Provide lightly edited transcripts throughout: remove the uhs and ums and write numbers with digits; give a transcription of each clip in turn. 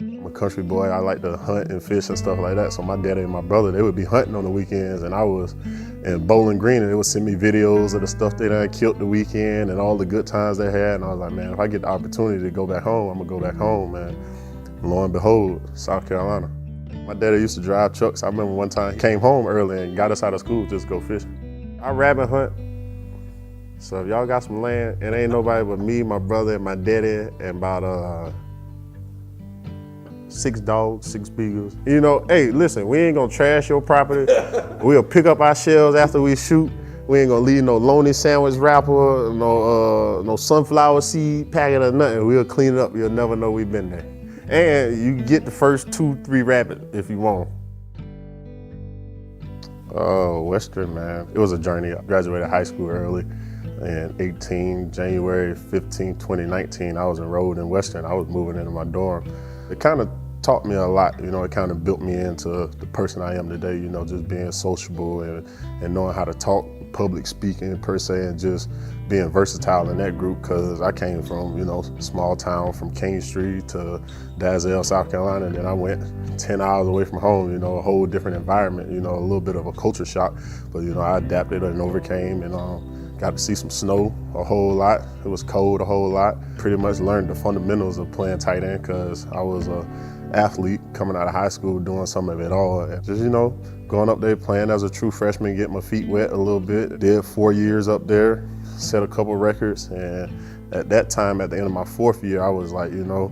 I'm a country boy. I like to hunt and fish and stuff like that. So my daddy and my brother, they would be hunting on the weekends, and I was in Bowling Green, and they would send me videos of the stuff they done killed the weekend and all the good times they had. And I was like, man, if I get the opportunity to go back home, I'm gonna go back home, man. And lo and behold, South Carolina. My daddy used to drive trucks. I remember one time he came home early and got us out of school just to go fishing. I rabbit hunt. So if y'all got some land, it ain't nobody but me, my brother, and my daddy, and about 6 dogs, 6 beagles. You know, hey, listen, we ain't gonna trash your property. We'll pick up our shells after we shoot. We ain't gonna leave no lonely sandwich wrapper, no sunflower seed packet or nothing. We'll clean it up. You'll never know we've been there. And you can get the first 2, 3 rabbits if you want. Oh, Western, man. It was a journey. I graduated high school early. In January 15, 2019, I was enrolled in Western. I was moving into my dorm. It kind of taught me a lot, you know, it kind of built me into the person I am today, you know, just being sociable and knowing how to talk, public speaking per se, and just being versatile in that group, because I came from, you know, small town from King Street to Dalzell, South Carolina, and then I went 10 hours away from home, you know, a whole different environment, you know, a little bit of a culture shock, but, you know, I adapted and overcame, and got to see some snow a whole lot. It was cold a whole lot. Pretty much learned the fundamentals of playing tight end, because I was an athlete coming out of high school doing some of it all. And just, you know, going up there playing as a true freshman, getting my feet wet a little bit. Did 4 years up there, set a couple records. And at that time, at the end of my 4th year, I was like, you know,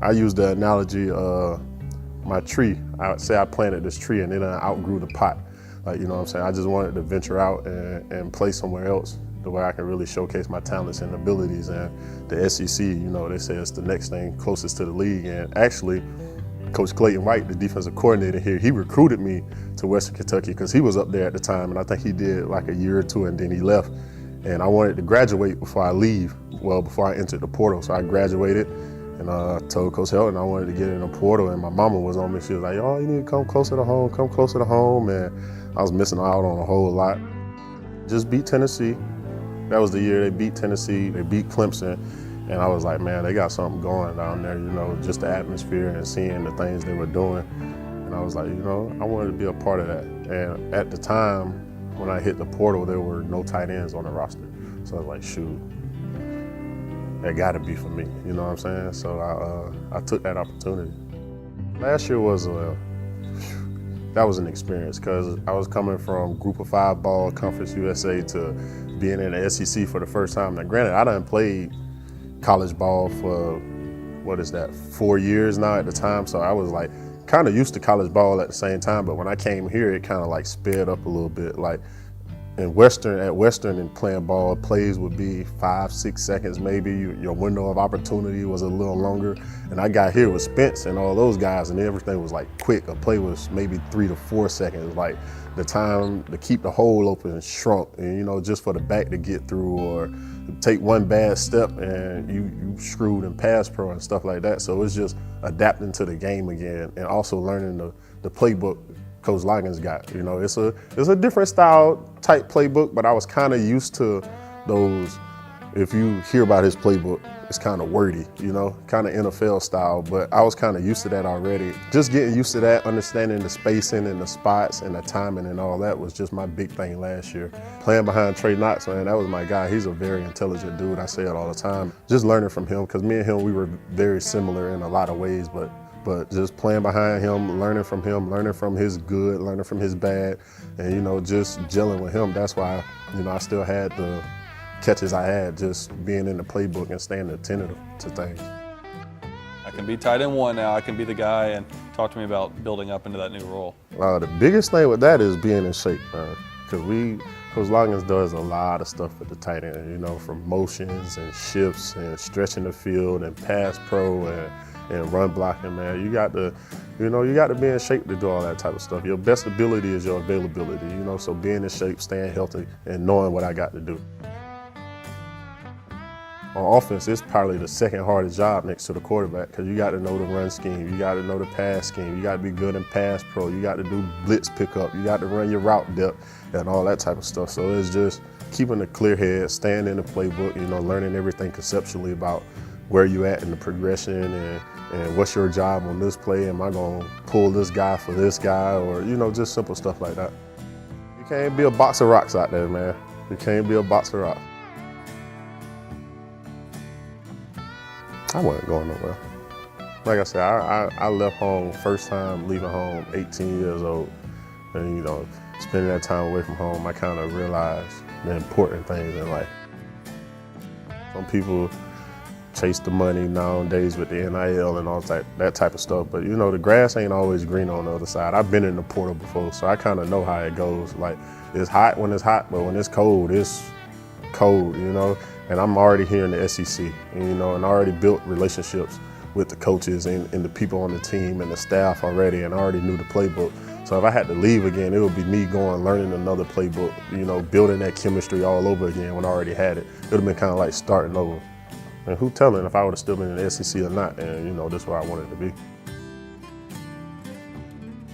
I used the analogy of my tree. I would say I planted this tree and then I outgrew the pot. Like, you know what I'm saying? I just wanted to venture out and play somewhere else, the way I can really showcase my talents and abilities. And the SEC, you know, they say it's the next thing closest to the league. And actually, Coach Clayton White, the defensive coordinator here, he recruited me to Western Kentucky because he was up there at the time. And I think he did like a year or 2 and then he left. And I wanted to graduate before I leave, well, before I entered the portal. So I graduated. And I told Coach Helton I wanted to get in the portal, and my mama was on me. She was like, oh, you need to come closer to home, come closer to home. And I was missing out on a whole lot. Just beat Tennessee. That was the year they beat Tennessee, they beat Clemson. And I was like, man, they got something going down there, you know, just the atmosphere and seeing the things they were doing. And I was like, you know, I wanted to be a part of that. And at the time, when I hit the portal, there were no tight ends on the roster. So I was like, shoot. That gotta be for me, you know what I'm saying? So I took that opportunity. Last year was that was an experience, because I was coming from Group of 5 ball, Conference USA, to being in the SEC for the first time. Now granted, I done played college ball for, 4 years now at the time, so I was like kind of used to college ball at the same time, but when I came here, it kind of like sped up a little bit. Like, at Western and playing ball, plays would be 5, 6 seconds maybe. Your window of opportunity was a little longer. And I got here with Spence and all those guys, and everything was like quick. A play was maybe 3 to 4 seconds. Like, the time to keep the hole open shrunk, and, you know, just for the back to get through, or take one bad step and you screwed in pass pro and stuff like that. So it's just adapting to the game again, and also learning the playbook Coach Loggains got. You know, it's a different style type playbook, but I was kind of used to those. If you hear about his playbook, it's kind of wordy, you know, kind of NFL style, but I was kind of used to that already. Just getting used to that, understanding the spacing and the spots and the timing and all that was just my big thing last year. Playing behind Trey Knox, man, that was my guy. He's a very intelligent dude. I say it all the time. Just learning from him, because me and him, we were very similar in a lot of ways, but just playing behind him, learning from his good, learning from his bad, and, you know, just gelling with him. That's why, you know, I still had the catches I had, just being in the playbook and staying attentive to things. I can be tight end 1 now. I can be the guy. And talk to me about building up into that new role. The biggest thing with that is being in shape, because Coach Loggains does a lot of stuff with the tight end, you know, from motions and shifts and stretching the field and pass pro and run blocking, man. You got to be in shape to do all that type of stuff. Your best ability is your availability, you know, so being in shape, staying healthy, and knowing what I got to do. On offense, it's probably the second hardest job next to the quarterback, because you got to know the run scheme, you got to know the pass scheme, you got to be good in pass pro, you got to do blitz pickup, you got to run your route depth and all that type of stuff. So it's just keeping a clear head, staying in the playbook, you know, learning everything conceptually about where you at in the progression, and And what's your job on this play? Am I gonna pull this guy for this guy? Or, just simple stuff like that. You can't be a box of rocks out there, man. You can't be a box of rocks. I wasn't going nowhere. Like I said, I left home, first time leaving home, 18 years old. And, spending that time away from home, I kind of realized the important things in life. Some people chase the money nowadays with the NIL and all that type of stuff, but the grass ain't always green on the other side. I've been in the portal before, so I kind of know how it goes. Like, it's hot when it's hot, but when it's cold, and I'm already here in the SEC, and I already built relationships with the coaches and the people on the team and the staff already, and I already knew the playbook. So if I had to leave again, it would be me going, learning another playbook, building that chemistry all over again when I already had it. It would have been kind of like starting over. And who telling if I would have still been in the SEC or not, and this is where I wanted to be.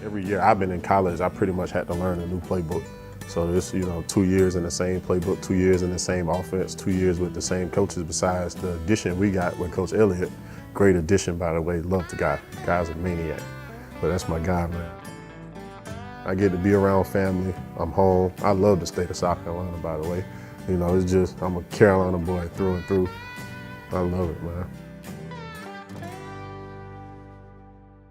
Every year I've been in college, I pretty much had to learn a new playbook. So it's, 2 years in the same playbook, 2 years in the same offense, 2 years with the same coaches besides the addition we got with Coach Elliott. Great addition, by the way, love the guy. Guy's a maniac, but that's my guy, man. I get to be around family, I'm home. I love the state of South Carolina, by the way. It's just, I'm a Carolina boy through and through. I love it, man.